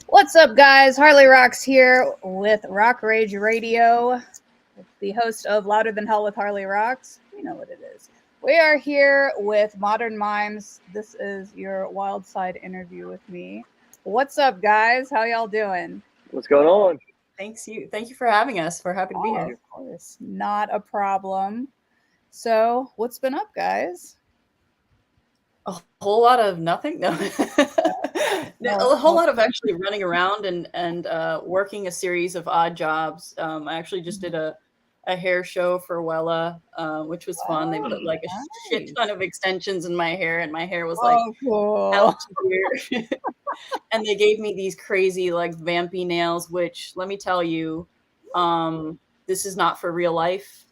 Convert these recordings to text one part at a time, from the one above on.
What's up, guys? Harley Roxx here with Rock Rage Radio, the host of Louder Than Hell with Harley Roxx. You know what it is. We are here with Modern Mimes. This is your Wild Side interview with me. What's up, guys? How y'all doing? What's going on? Thank you for having us. We're happy to be here. Of course, not a problem. So, what's been up, guys? A whole lot of nothing. No, a whole lot of actually running around and working a series of odd jobs. I actually just did a hair show for Wella, which was fun. They put like a shit ton of extensions in my hair, and my hair was like cool. Weird. And they gave me these crazy like vampy nails, which let me tell you, this is not for real life.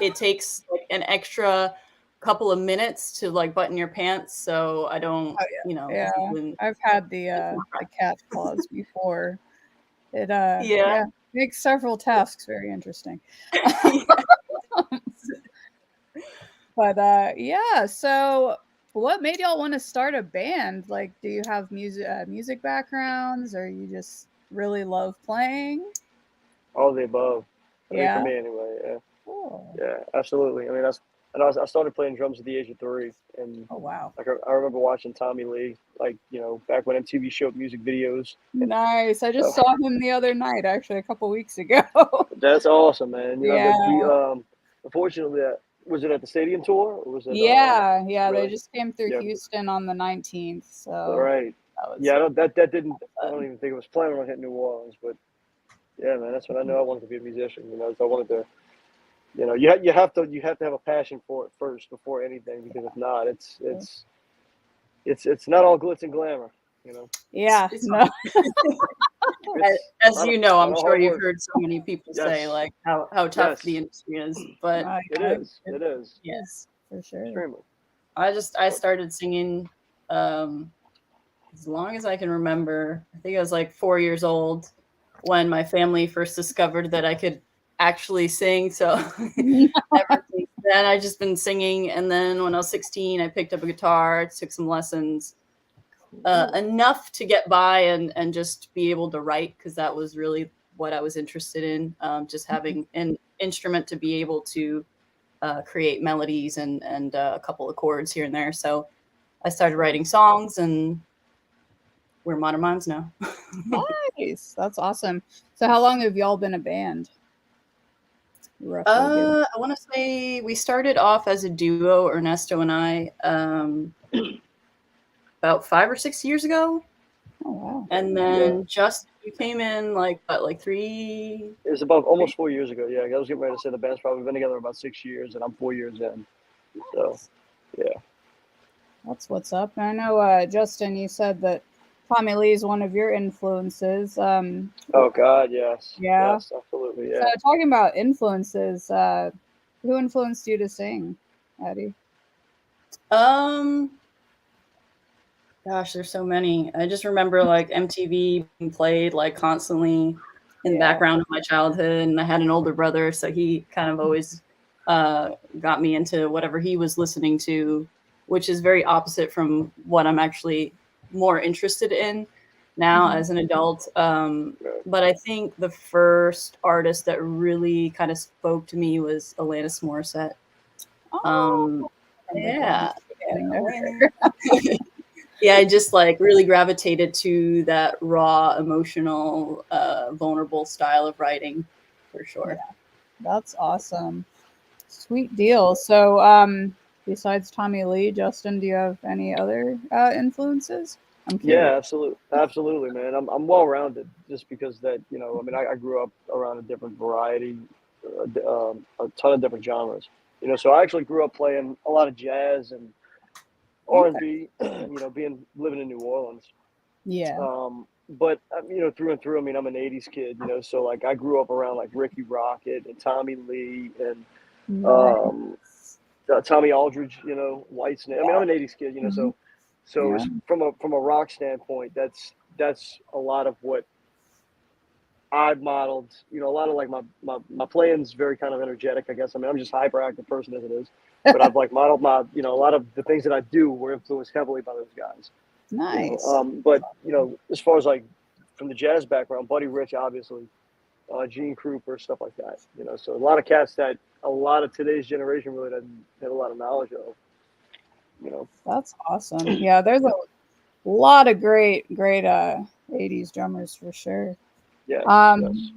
It takes like an extra couple of minutes to like button your pants, so I don't, I've had the cat claws before. It makes several tasks very interesting. But so what made y'all want to start a band? Like, do you have music backgrounds, or you just really love playing? All of the above. I mean, for me anyway. Yeah. Cool. Yeah, absolutely. I mean, I started playing drums at the age of 3, and oh wow! Like I remember watching Tommy Lee, like back when MTV showed music videos. Nice. I just saw him the other night, actually, a couple weeks ago. That's awesome, man. Unfortunately, was it at the stadium tour, or was it? Really? They just came through Houston on the 19th. So right. That didn't. I don't even think it was planning on hitting New Orleans, but yeah, man, that's when I knew I wanted to be a musician. So I wanted to. You have to have a passion for it first before anything, because if not, it's not all glitz and glamour. Yeah. As you know, I'm sure you've heard so many people say like how tough the industry is, but it is. Yes, for sure. Extremely. I started singing as long as I can remember. I think I was like 4 years old when my family first discovered that I could actually sing. So ever since then, I've just been singing. And then when I was 16, I picked up a guitar, took some lessons, enough to get by and just be able to write, because that was really what I was interested in. Just having an instrument to be able to create melodies and a couple of chords here and there. So I started writing songs, and we're Modern Mimes now. Nice. That's awesome. So how long have y'all been a band? I want to say we started off as a duo, Ernesto and I, about 5 or 6 years ago. Oh wow! And then you came in like 3. It was about almost 4 years ago. Yeah, I was getting ready to say the band's probably been together about 6 years, and I'm 4 years in. So, yeah. That's what's up. And I know, Justin, you said that Tommy Lee is one of your influences. Oh God, yes. Yeah. Yes, absolutely. Yeah. So talking about influences, who influenced you to sing, Addie? Gosh, there's so many. I just remember like MTV being played like constantly in the background of my childhood, and I had an older brother, so he kind of always got me into whatever he was listening to, which is very opposite from what I'm actually more interested in now as an adult. But I think the first artist that really kind of spoke to me was Alanis Morissette. Yeah, I just like really gravitated to that raw, emotional, vulnerable style of writing, for sure. Yeah. That's awesome. Sweet deal. So besides Tommy Lee, Justin, do you have any other influences? Yeah, absolutely, man. I'm well rounded, just because that I grew up around a different variety, a ton of different genres. So I actually grew up playing a lot of jazz and R&B. Living in New Orleans. Yeah. But through and through, I'm an '80s kid. So like I grew up around like Ricky Rocket and Tommy Lee and Tommy Aldridge. Whitesnake. I'm an '80s kid. So from a rock standpoint, that's a lot of what I've modeled. A lot of like my playing's very kind of energetic, I guess. I'm just a hyperactive person as it is, but I've like modeled my a lot of the things that I do were influenced heavily by those guys. Nice. But as far as like from the jazz background, Buddy Rich, obviously, Gene Krupa, stuff like that. So a lot of cats that a lot of today's generation really doesn't have a lot of knowledge of. That's awesome. Yeah, there's a lot of great 80s drummers for sure. Yeah. Yes.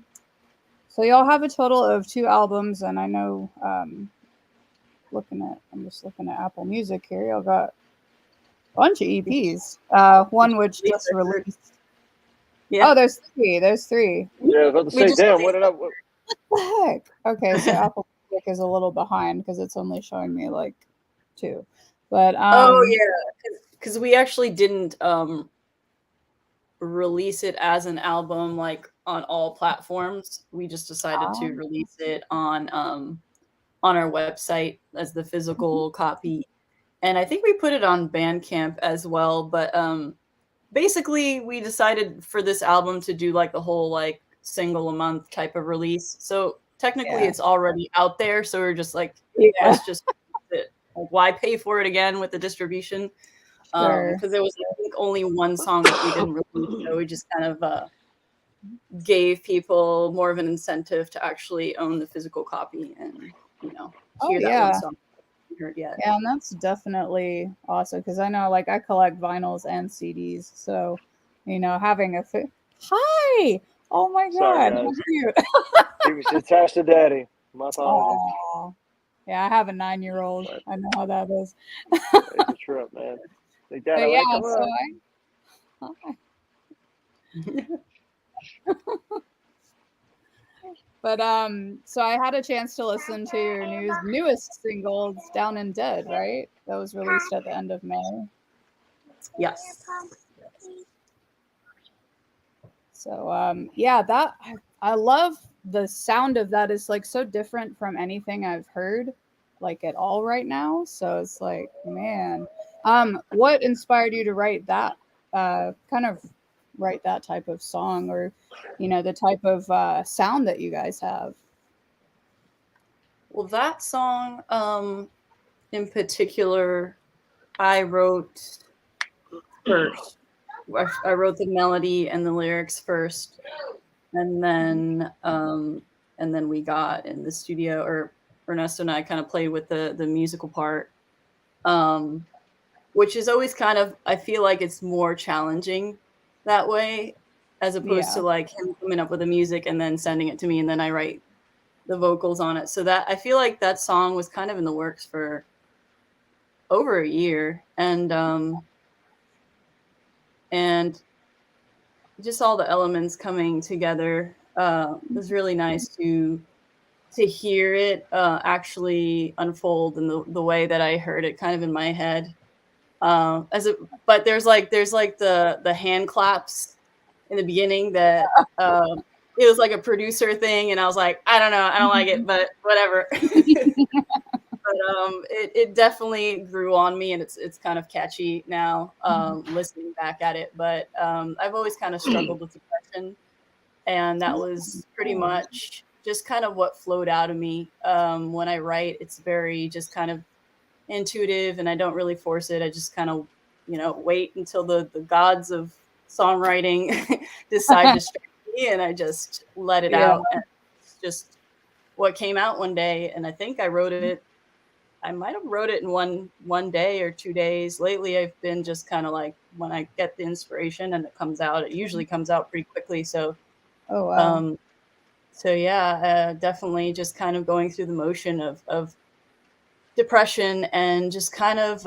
So y'all have a total of 2 albums, and I know I'm just looking at Apple Music here. Y'all got a bunch of EPs. One which just released. Yeah. Oh, there's 3. There's 3. Yeah, I was about to say, damn, what the heck? Okay, so Apple Music is a little behind because it's only showing me like 2. But oh yeah, because we actually didn't release it as an album like on all platforms. We just decided to release it on our website as the physical copy, and I think we put it on Bandcamp as well. But basically, we decided for this album to do like the whole like single a month type of release. So technically, it's already out there. So we're just like, let's just release it. Like, why pay for it again with the distribution? Because there was, I think, only one song that we didn't release, so we just kind of gave people more of an incentive to actually own the physical copy and hear that one song heard yet. Yeah, and that's definitely awesome because I know like I collect vinyls and CDs, so having a hi, oh my god, how cute. He was attached to daddy. My apologies. Aww. Yeah, I have a 9-year-old. I know how that is. It's a trip, man. Like, Dad, But yeah, so I had a chance to listen to your newest single, "Down and Dead," right? That was released at the end of May. Yes. So yeah, that I love the sound of that. Is like so different from anything I've heard like at all right now. So it's like, man, what inspired you to write that write that type of song, or the type of sound that you guys have? Well, that song in particular, I wrote first. I wrote the melody and the lyrics first, and then we got in the studio, or Ernesto and I kind of played with the musical part, which is always kind of, I feel like it's more challenging that way, as opposed to like him coming up with the music and then sending it to me and then I write the vocals on it. So that I feel like that song was kind of in the works for over a year, and just all the elements coming together was really nice to hear it actually unfold in the way that I heard it kind of in my head. But there's like the hand claps in the beginning that it was like a producer thing, and I was like, I don't know, I don't like it, but whatever. But it definitely grew on me, and it's kind of catchy now listening back at it. But I've always kind of struggled with depression, and that was pretty much just kind of what flowed out of me. When I write, it's very just kind of intuitive, and I don't really force it. I just kind of wait until the gods of songwriting decide to strike me, and I just let it out. And it's just what came out one day, and I think I wrote it. I might have wrote it in one day or 2 days. Lately, I've been just kind of like, when I get the inspiration and it comes out, it usually comes out pretty quickly. So, oh wow. So yeah, definitely just kind of going through the motion of depression and just kind of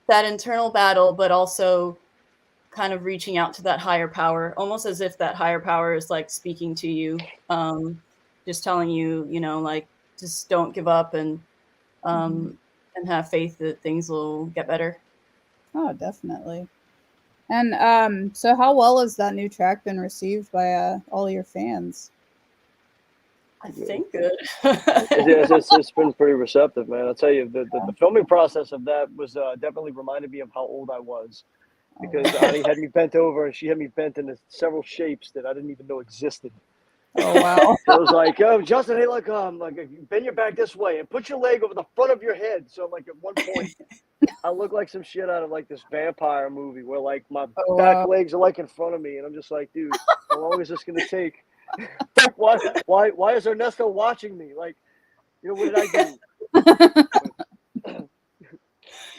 that internal battle, but also kind of reaching out to that higher power, almost as if that higher power is like speaking to you, just telling you, like, just don't give up and have faith that things will get better. Oh, definitely. And so how well has that new track been received by all your fans? I think good. It's been pretty receptive, man. I'll tell you, the filming process of that was definitely reminded me of how old I was, because Ani had me bent over and she had me bent into several shapes that I didn't even know existed. Oh wow. So it was like, oh, Justin, hey, look, bend your back this way and put your leg over the front of your head. So like at one point, I look like some shit out of like this vampire movie where like my Oh back wow. legs are like in front of me, and I'm just like, dude, how long is this gonna take? Why is Ernesto watching me? Like, what did I do?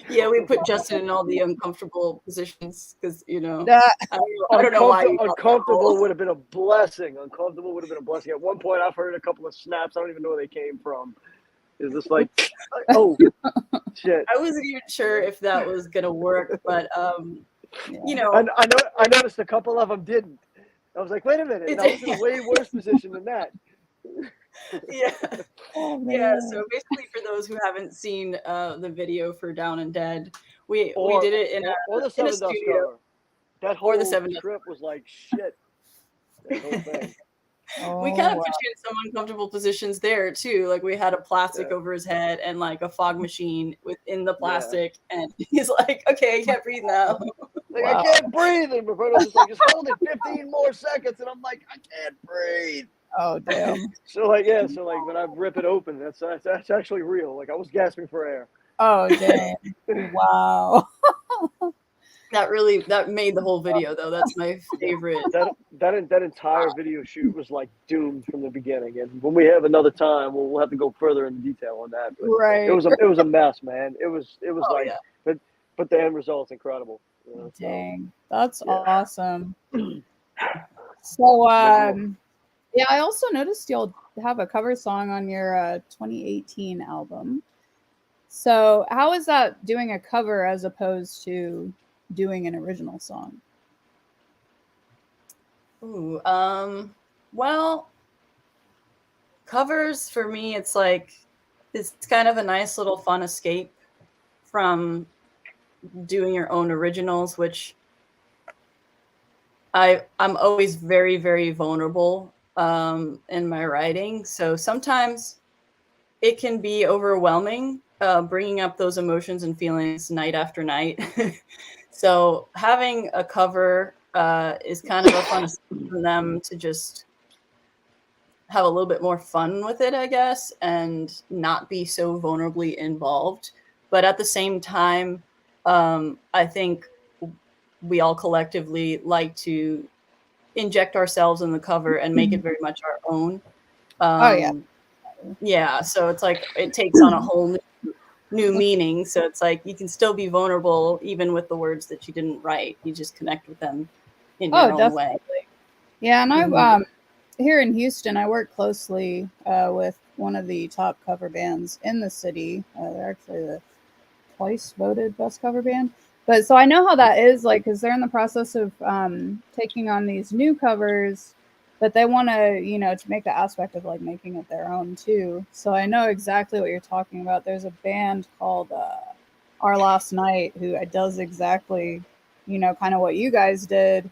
Yeah, we put Justin in all the uncomfortable positions because That, I don't know why you got that Uncomfortable role. would have been a blessing. Uncomfortable would have been a blessing. At one point, I've heard a couple of snaps. I don't even know where they came from. Is this like, oh shit? I wasn't even sure if that was gonna work, but yeah. I noticed a couple of them didn't. I was like, wait a minute, I was in a way worse position than that. Yeah. Oh, Yeah, man. so basically for those who haven't seen the video for Down and Dead, we Or did it or the in a Seven Dust studio. cover. That Or whole the Seven Dust trip was like shit. That whole thing. We Oh kind of wow. put you in some uncomfortable positions there too. Like we had a plastic Yeah. over his head and like a fog machine within the Yeah. plastic, and he's like, "Okay, I can't breathe now." Like, Wow. I can't breathe. And Roberto's just like, just hold it 15 more seconds. And I'm like, I can't breathe. Oh damn. So like when I rip it open, that's actually real. Like I was gasping for air. Oh damn. Wow. That made the whole video though. That's my favorite. That entire video shoot was like doomed from the beginning. And when we have another time, we'll have to go further into detail on that. But Right. it was a mess, man. It was Oh, like, yeah. but the end result's incredible. So, Dang. That's yeah. awesome. So yeah, I also noticed you'll have a cover song on your 2018 album. So how is that doing a cover as opposed to doing an original song? Ooh, well, covers for me, it's like it's kind of a nice little fun escape from doing your own originals, which I'm always very, very vulnerable in my writing. So sometimes it can be overwhelming bringing up those emotions and feelings night after night. So having a cover is kind of a fun escape for them to just have a little bit more fun with it, I guess, and not be so vulnerably involved. But at the same time, I think we all collectively like to inject ourselves in the cover and make it very much our own. Oh yeah. Yeah, so it's like it takes on a whole new meaning. So it's like you can still be vulnerable even with the words that you didn't write. You just connect with them in Oh, your own way. definitely. Yeah, and Mhm. I here in Houston, I work closely with one of the top cover bands in the city. They're actually the twice voted best cover band. But so I know how that is, like, because they're in the process of taking on these new covers, but they want to, to make the aspect of like making it their own too. So I know exactly what you're talking about. There's a band called Our Last Night who does exactly, kind of what you guys did,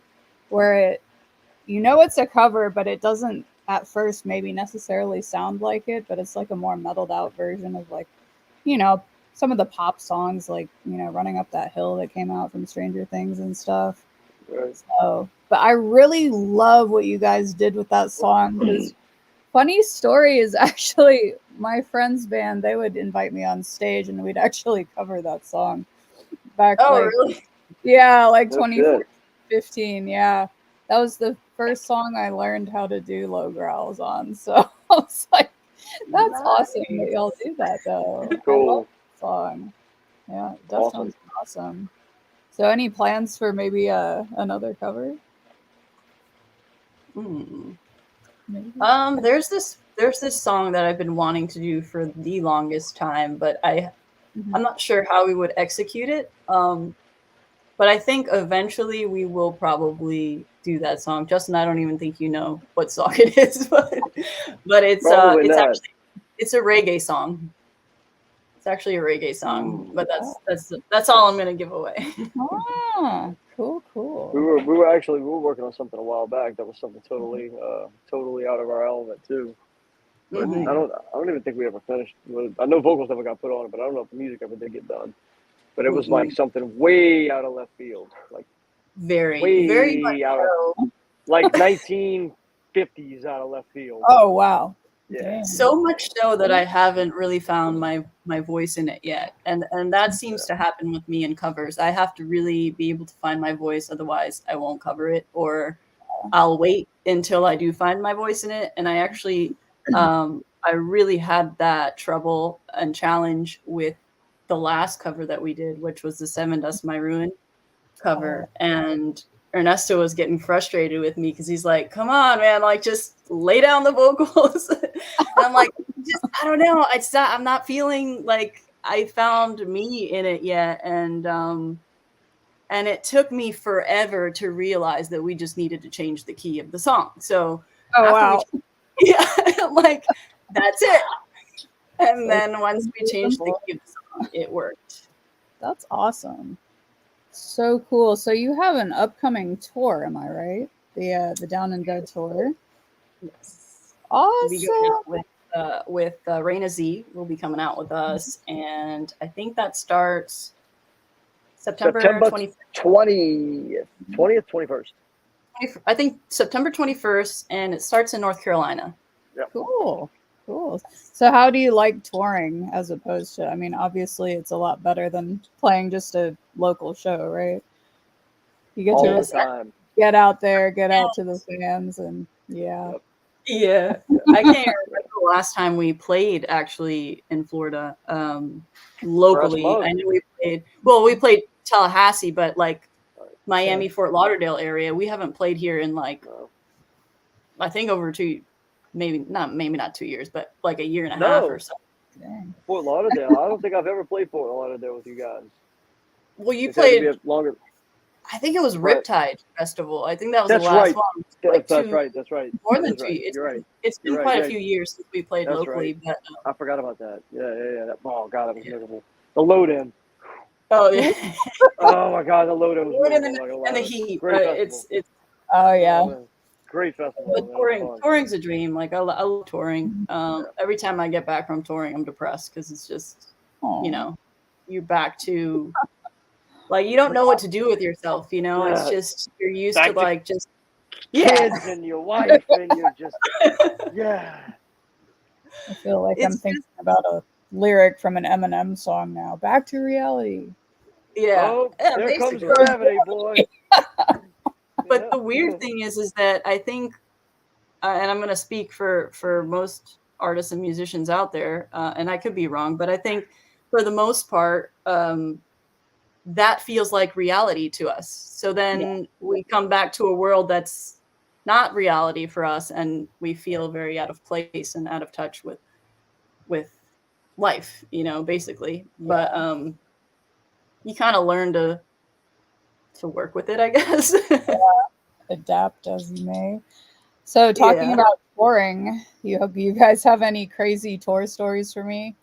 where it's a cover, but it doesn't at first maybe necessarily sound like it, but it's like a more metaled out version of like, you know, some of the pop songs like, Running Up That Hill that came out from Stranger Things and stuff. Right. So, but I really love what you guys did with that song because funny story is actually my friend's band, they would invite me on stage and we'd actually cover that song back Oh, like, really? yeah, like No 2015. Yeah. That was the first song I learned how to do low growls on. So I was like, that's awesome that y'all do that though. I love Cool. that song. Yeah, it does Awesome. sound awesome. So any plans for maybe another cover? Hmm. Maybe? There's this song that I've been wanting to do for the longest time, but I'm not sure how we would execute it. But I think eventually we will probably do that song. Justin, I don't even think you know what song it is, but it's Probably not. actually it's a reggae song. It's actually a reggae song, but that's all I'm gonna give away. Ah, cool. We were working on something a while back that was something totally out of our element too. But Mhm. I don't even think we ever finished. I know vocals never got put on it, but I don't know if the music ever did get done. But it was like something way out of left field, like Very way much out so. of like 19 50s out of left field. Oh wow. Yeah. Damn. So much so that I haven't really found my voice in it yet. And that seems to happen with me in covers. I have to really be able to find my voice, otherwise I won't cover it, or I'll wait until I do find my voice in it. And I actually I really had that trouble and challenge with the last cover that we did, which was the Seven Dust My Ruin cover. And Ernesto was getting frustrated with me because he's like, come on, man, like just lay down the vocals. And I'm like, I don't know. I'm not feeling like I found me in it yet. And it took me forever to realize that we just needed to change the key of the song. So wow. I'm like, that's it. And then once we changed the key of the song, it worked. That's awesome. So cool. So you have an upcoming tour, am I right? The Down and Dead tour. Yes. Awesome. We go out with Raina Z will be coming out with us, and I think that starts September 20th, 21st. I think September 21st, and it starts in North Carolina. Yep. Cool. So how do you like touring as opposed to, I mean, obviously it's a lot better than playing just a local show, right? You get All to the time. get out there, get out to the fans, and yeah. Yep. Yeah. I can't remember the last time we played actually in Florida. Locally. I know we played Tallahassee, but like Miami, Fort Lauderdale area, we haven't played here in like I think over maybe not 2 years, but like a year and a half or so. Dang. Fort Lauderdale. I don't think I've ever played Fort Lauderdale with you guys. Well, you It's had to be played a longer. I think it was Riptide Festival. I think that was That's the last right. one. Like that's right. That's right. More than That's 2 right. years. You're right. It's been You're quite right. a few years since we played That's locally. right. But I forgot about that. Yeah. Oh god, that was miserable. The load in. oh yeah. Oh my god, the load in was miserable. And the heat. Great It's oh yeah. Great festival. But touring's a dream. Like I love touring. Every time I get back from touring, I'm depressed because it's just you're back to like you don't know what to do with yourself. It's just you're used to like just kids and your wife and you're just I feel like I'm thinking about a lyric from an Eminem song now. Back to reality. Yeah. Oh, there comes gravity, boy. But the weird thing is that I think, and I'm going to speak for most artists and musicians out there, and I could be wrong, but I think for the most part, that feels like reality to us. So then we come back to a world that's not reality for us, and we feel very out of place and out of touch with life, basically. But you kind of learn to work with it, I guess. Adapt as you may. So talking about touring, you guys have any crazy tour stories for me?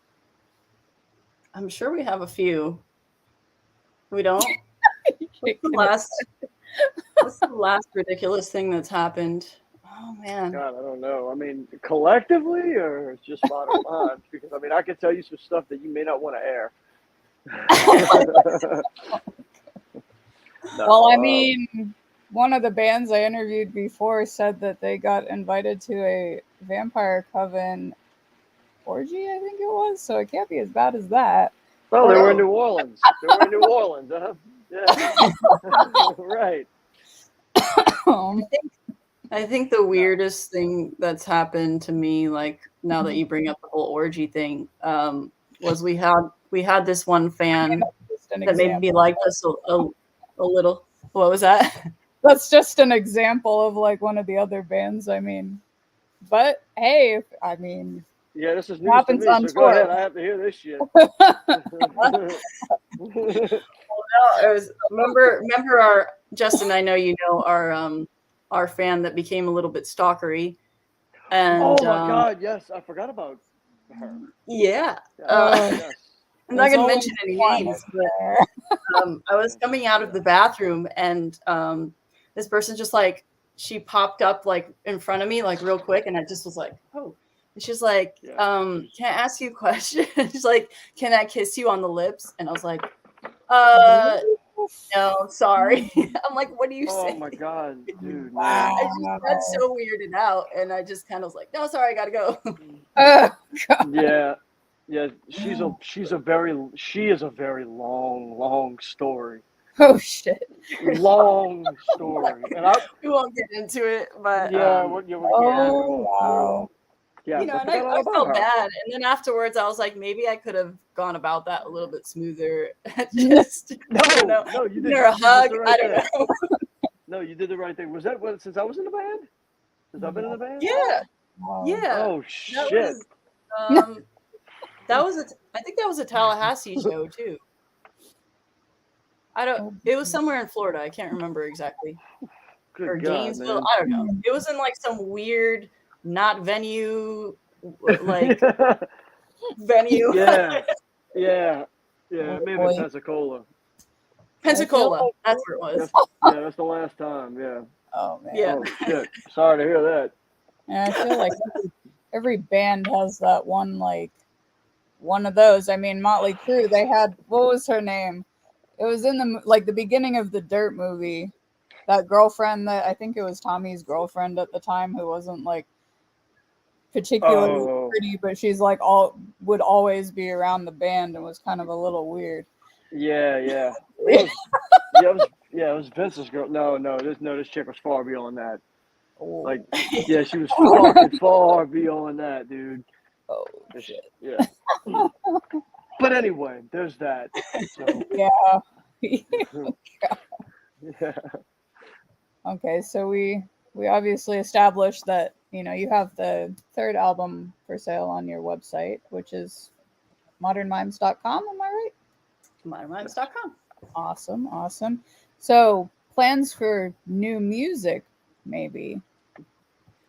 I'm sure we have a few. We don't? What's the last ridiculous thing that's happened? Oh man. God, I don't know. I mean, collectively or just bottom line? Because I mean, I could tell you some stuff that you may not want to air. Well, I mean, one of the bands I interviewed before said that they got invited to a Vampire Coven orgy, I think it was. So it can't be as bad as that. Well, they were in New Orleans. Huh? Yeah. Right. I think the weirdest thing that's happened to me, like now that you bring up the whole orgy thing, was we had this one fan that made me like us a little. What was that? That's just an example of like one of the other bands. I mean, but hey, yeah, this is news to me. So go ahead. I have to hear this shit. Well, no, it was remember our Justin. I know you know our fan that became a little bit stalkery. And oh my god, yes, I forgot about her. Yeah. Yes. I'm not going to mention any names, but I was coming out of the bathroom and this person just like, she popped up like in front of me, like real quick. And I just was like, oh, and she's like, can I ask you a question? She's like, can I kiss you on the lips? And I was like, No, sorry. I'm like, what do you say? Oh my god, dude, Wow. man. I just got so weirded out, and I just kind of was like, no, sorry, I gotta go. Oh, God. Yeah, yeah. She is a very long story. Oh, shit. Long story, and We won't get into it, but yeah, Oh, wow. yeah. you know, But and forgot all I about felt her. bad, and then afterwards, I was like, maybe I could have gone about that a little bit smoother. Just, I don't know, No, giving her a hug. I don't know. No, you did the right thing. Was that since I was in the band? Since I've been in the band? Yeah, Wow. yeah. Oh That shit! was I think that was a Tallahassee show too. It was somewhere in Florida. I can't remember exactly. Good Or God, Gainesville. man. I don't know. It was in like some weird, not venue, like venue. Yeah, yeah, yeah. Oh, Maybe boy. Pensacola. Pensacola. That's where it was. That's the last time. Yeah. Oh, man. Yeah. Oh shit! Sorry to hear that. And I feel like every band has that one, like, one of those. I mean, Motley Crue, they had, what was her name? It was in the beginning of the Dirt movie. That girlfriend that, I think it was Tommy's girlfriend at the time, who wasn't, like, particularly Oh. pretty, but she's like would always be around the band and was kind of a little weird. Yeah, yeah. Yeah. It was Vince's girl. No, this chick was far beyond that. Oh, Like, yeah, she was fucking far beyond that, dude. oh shit. Yeah. But anyway, there's that. So, Yeah. yeah. Okay, so we obviously established that, you know, you have the third album for sale on your website, which is modernmimes.com, am I right? ModernMimes.com. Awesome. So, plans for new music, maybe.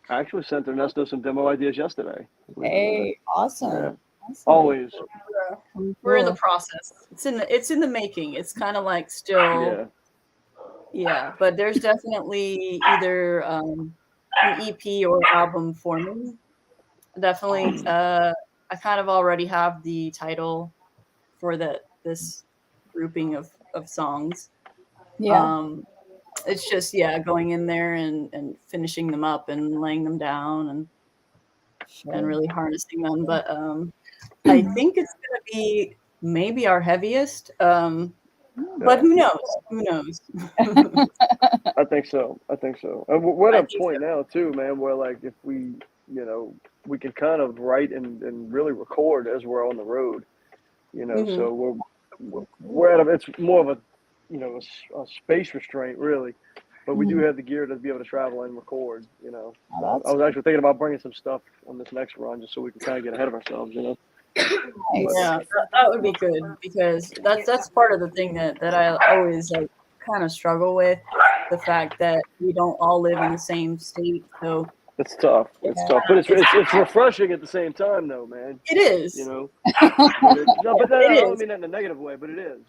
I actually sent Ernesto some demo ideas yesterday. Hey, awesome. Yeah. Awesome. Always. We're in the process. It's in the making. It's kind of like still yeah, but there's definitely either an EP or album forming. Definitely I kind of already have the title for this grouping of songs. Yeah. It's just going in there and finishing them up and laying them down and really harnessing them. But I think it's gonna be maybe our heaviest. But who knows? Who knows? I think so. And we're at a point now too, man, where like if we, we can kind of write and really record as we're on the road, So we're at it's more of a, a space restraint really, but we do have the gear to be able to travel and record. Oh, I was actually thinking about bringing some stuff on this next run just so we can kind of get ahead of ourselves. Nice. Yeah, that would be good because that's part of the thing that I always like kind of struggle with, the fact that we don't all live in the same state. So it's tough. It's tough, but it's refreshing at the same time, though, man. It is. No, but I don't mean that in a negative way, but it is.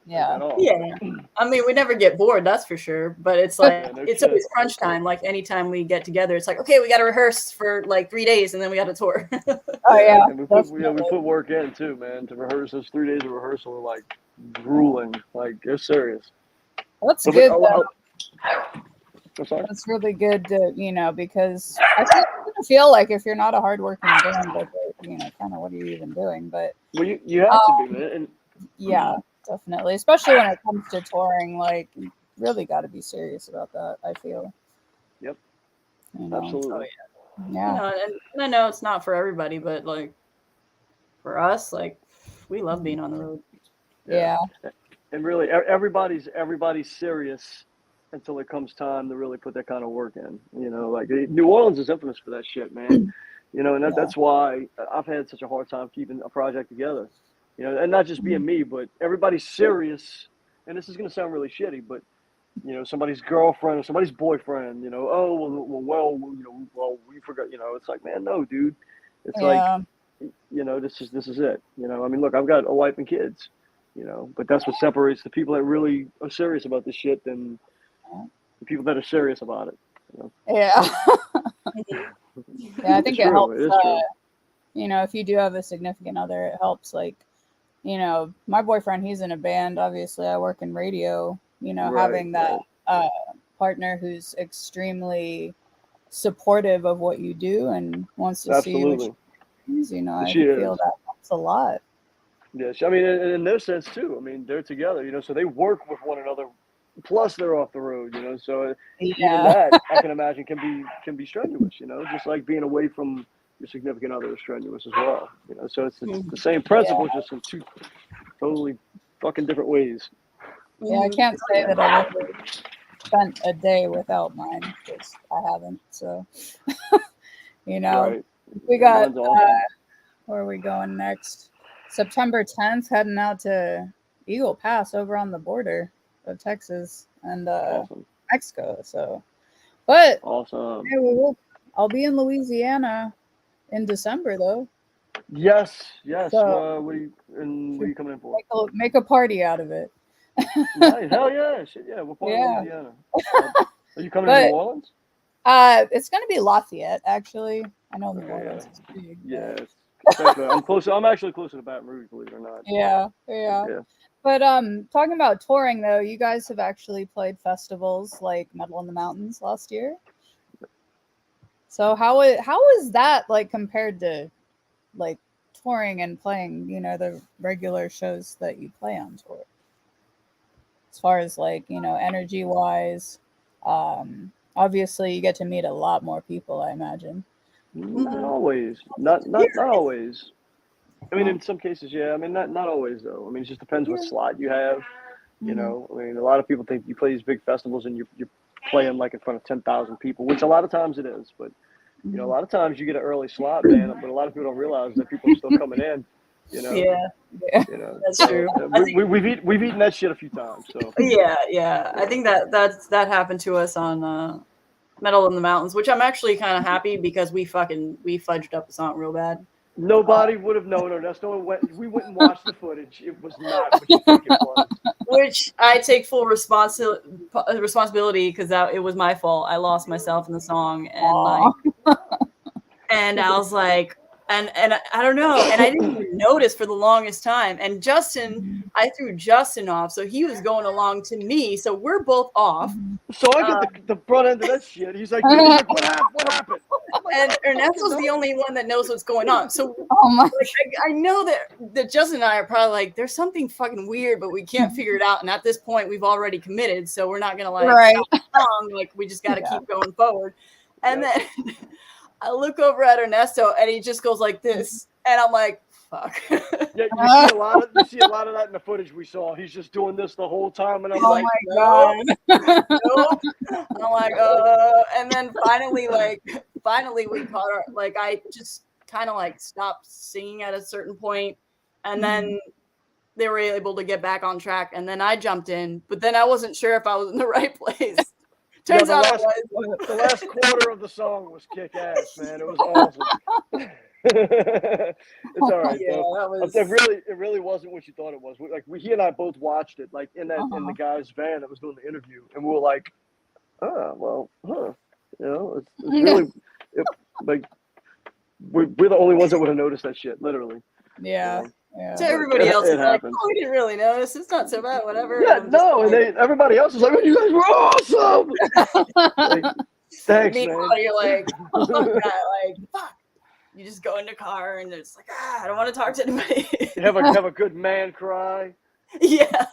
Yeah. Yeah. I mean, we never get bored, that's for sure. But it's like it's always crunch time. Like anytime we get together, it's like, okay, we got to rehearse for like 3 days, and then we got to tour. Oh yeah. And we put work in too, man. To rehearse those 3 days of rehearsal are like grueling. Like it's serious. That's good. Though. That's really good to, because I feel like if you're not a hardworking band, like, kind of what are you even doing? But well, you have to be, man. And, yeah, definitely. Especially when it comes to touring, like, you really got to be serious about that, I feel. Yep. Absolutely. Oh, yeah. And I know it's not for everybody, but like for us, like we love being on the road. Yeah. And really, everybody's serious until it comes time to really put that kind of work in. Like New Orleans is infamous for that shit, man. And that's why I've had such a hard time keeping a project together. And not just being me, but everybody's serious. And this is going to sound really shitty, but somebody's girlfriend or somebody's boyfriend. Well, we forgot. It's like, man, no, dude. It's like, this is it. I mean, look, I've got a wife and kids. But that's what separates the people that really are serious about this shit than the people that are serious about it. Yeah. Yeah, I think it helps. It is true. If you do have a significant other, it helps like you know, my boyfriend, he's in a band. Obviously, I work in radio. You know, Right, having that partner who's extremely supportive of what you do and wants to see you absolutely. achieve, you know, I She feel is. that helps a lot. Yes, I mean, in their sense too. I mean, they're together, you know, so they work with one another. Plus, they're off the road, you know. So even Yeah. that, I can imagine, can be strenuous, you know, just like being away from your significant other is strenuous as well, you know. So it's the same principle, just in two totally fucking different ways. Yeah, I can't say that I've ever spent a day without mine because I haven't. So, you know, Right. we Yeah, got, mine's awesome. where are we going next? September 10th, heading out to Eagle Pass over on the border of Texas and Awesome. Mexico. So, but Awesome. hey, I'll be in Louisiana in December though. Yes, yes. So What are you coming in for? make a party out of it. Nice. Hell yeah. Shit, yeah. What part of Yeah. Louisiana? Are you coming to New But Orleans? it's gonna be Lafayette actually. I know New Okay, Orleans is big. yeah. But It's actually, I'm close. I'm actually closer to Baton Rouge, believe it or not. yeah. Yeah. But talking about touring though, you guys have actually played festivals like Metal in the Mountains last year. So how is that like compared to like touring and playing, you know, the regular shows that you play on tour? As far as like, you know, energy wise, obviously you get to meet a lot more people, I imagine. Not always. Not always. I mean, in some cases, yeah. I mean, not always though. I mean, it just depends what slot you have. You know, I mean, a lot of people think you play these big festivals and you're playing like in front of 10,000 people, which a lot of times it is. But you know, a lot of times you get an early slot, man. But a lot of people don't realize that people are still coming in. You know. Yeah. You know. That's So true. we've eaten that shit a few times. So Yeah. I think that happened to us on Metal in the Mountains, which I'm actually kind of happy because we fudged up the song real bad. nobody would have known her. That's no one went. We went and watched the footage. It was not what you think it was. Which I take full responsibility because it was my fault. I lost myself in the song and I was like, and I don't know, and I didn't even notice for the longest time. And I threw Justin off, so he was going along to me, so we're both off. So I get the front end of that shit. He's like, what happened? What happened? And Ernesto's the only one that knows what's going on. So Oh my I know that Justin and I are probably like, there's something fucking weird, but we can't figure it out. And at this point, we've already committed, so we're not gonna stop the song. Like we just got to keep going forward. And then I look over at Ernesto, and he just goes like this, and I'm like, fuck. Yeah, you see a lot of that in the footage we saw. He's just doing this the whole time, and I'm like, God. nope. I'm like, and then finally we caught our, like, I just kind of like stopped singing at a certain point, and then they were able to get back on track, and then I jumped in, but then I wasn't sure if I was in the right place. Turns out the last quarter of the song was kick ass, man. It was awesome. It's all right, though. It really wasn't what you thought it was. He and I both watched it, like in the guy's van that was doing the interview, and we were like, you know, it's really like we're the only ones that would have noticed that shit, literally. Yeah. You know? Yeah. To everybody else, it it's like, happens. oh, we didn't really notice. It's not so bad, whatever. Yeah, no, and everybody else is like, oh, you guys were awesome. Like, thanks, Meanwhile, man. you're like, oh god, like fuck. You just go in the car and it's like, I don't want to talk to anybody. You have a good man cry. Yeah.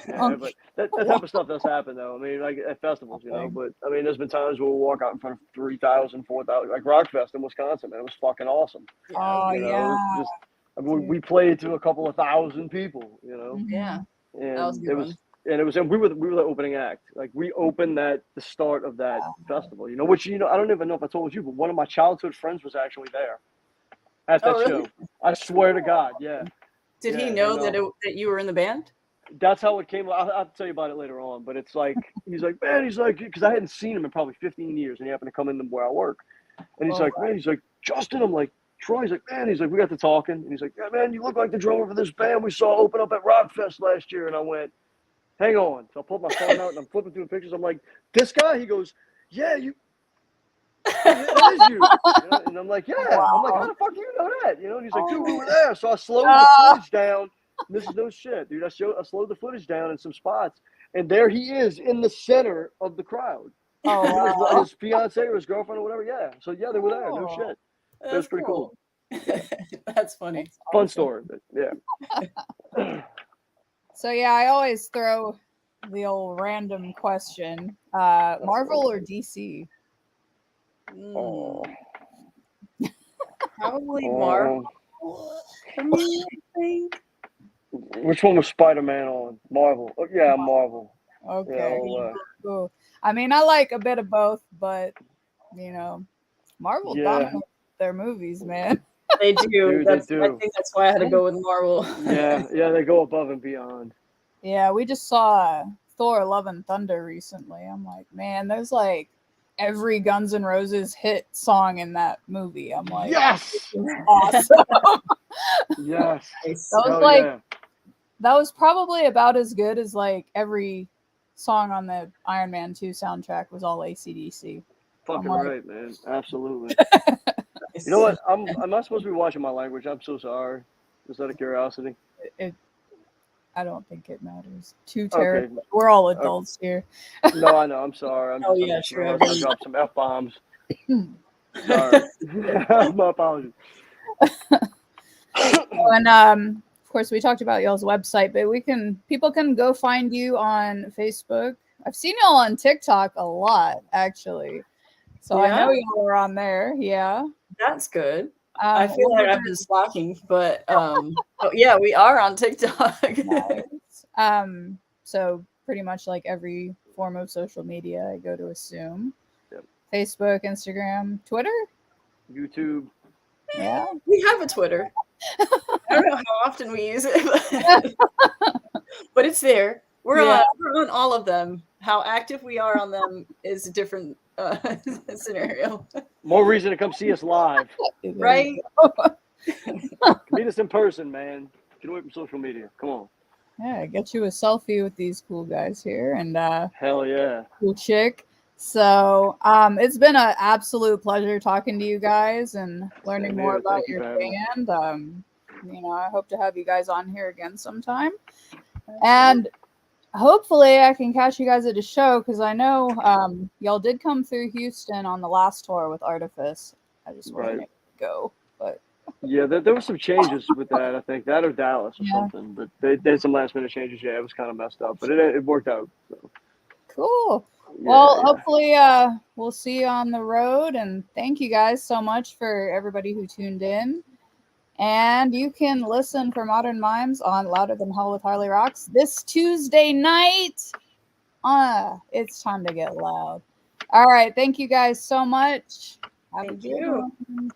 Yeah, but that type of stuff does happen, though. I mean, like at festivals, you know. But I mean, there's been times where we'll walk out in front of 3,000, 4,000, like Rockfest in Wisconsin, man. It was fucking awesome. Oh you know? yeah. Just, I mean, we played to a couple of thousand people, you know. Yeah. And That was a good one. and we were the opening act. Like we opened the start of that festival. You know, which I don't even know if I told you, but one of my childhood friends was actually there at that show. I swear to God, yeah. Did he know that you were in the band? That's how it came. I'll tell you about it later on. But it's like he's like, because I hadn't seen him in probably 15 years, and he happened to come in where I work, and he's he's like, Justin. I'm like, Troy. He's like, man. He's like, we got to talking, and he's like, yeah, man, you look like the drummer for this band we saw open up at Rockfest last year. And I went, hang on. So I pulled my phone out and I'm flipping through the pictures. I'm like, this guy? He goes, yeah, you. that is you. You know? And I'm like, yeah. I'm like, how the fuck do you know that? You know? And he's like, dude, we were there. So I slowed the footage down. This is no shit, dude. I slowed the footage down in some spots, and there he is in the center of the crowd. Oh, His fiance or his girlfriend or whatever. Yeah. So yeah, they were there. No shit. That's It was pretty cool. That's funny. Fun story, but yeah. So yeah, I always throw the old random question: Marvel or DC? Oh. Probably Marvel. For me, I think. Which one was Spider-Man on? Marvel. Oh, yeah, Marvel. Okay, Yeah, cool. I mean, I like a bit of both, but Marvel dominates their movies, man. They do. Dude, they do. I think that's why I had to go with Marvel. yeah, they go above and beyond. Yeah, we just saw Thor: Love and Thunder recently. I'm like, man, there's like every Guns N' Roses hit song in that movie. I'm like, yes, awesome. yes. That was probably about as good as like every song on the Iron Man 2 soundtrack was all AC/DC. Fucking right, man. Absolutely. You know what? I'm not supposed to be watching my language. I'm so sorry. Just out of curiosity. I don't think it matters. Too terrible. Okay. We're all adults here. No, I know. I'm sorry. I'm just sure. I drop some F-bombs. Sorry. My apologies. And of course, we talked about y'all's website, but people can go find you on Facebook. I've seen y'all on TikTok a lot, actually. So I know y'all are on there. Yeah. That's good. I feel like I've been slacking, but yeah, we are on TikTok. Nice. So pretty much like every form of social media, I go to assume. Yep. Facebook, Instagram, Twitter, YouTube. Yeah, we have a Twitter. I don't know how often we use it, but it's there. We're on all of them. How active we are on them is a different scenario. More reason to come see us live, right? Meet us in person, man. Get away from social media. Come on. Yeah, get you a selfie with these cool guys here, and hell yeah, cool chick. So it's been an absolute pleasure talking to you guys and learning more about your band. I hope to have you guys on here again sometime. And hopefully I can catch you guys at a show, because I know y'all did come through Houston on the last tour with Artifice. I just wasn't able to go. But yeah, there were some changes with that. I think that or Dallas or something. But they did some last minute changes. Yeah, it was kind of messed up, but it worked out. So. Cool. Well, hopefully we'll see you on the road, and thank you guys so much for everybody who tuned in. And you can listen for Modern Mimes on Louder Than Hell with Harley Roxx this Tuesday night. It's time to get loud. All right, thank you guys so much. Have a good one.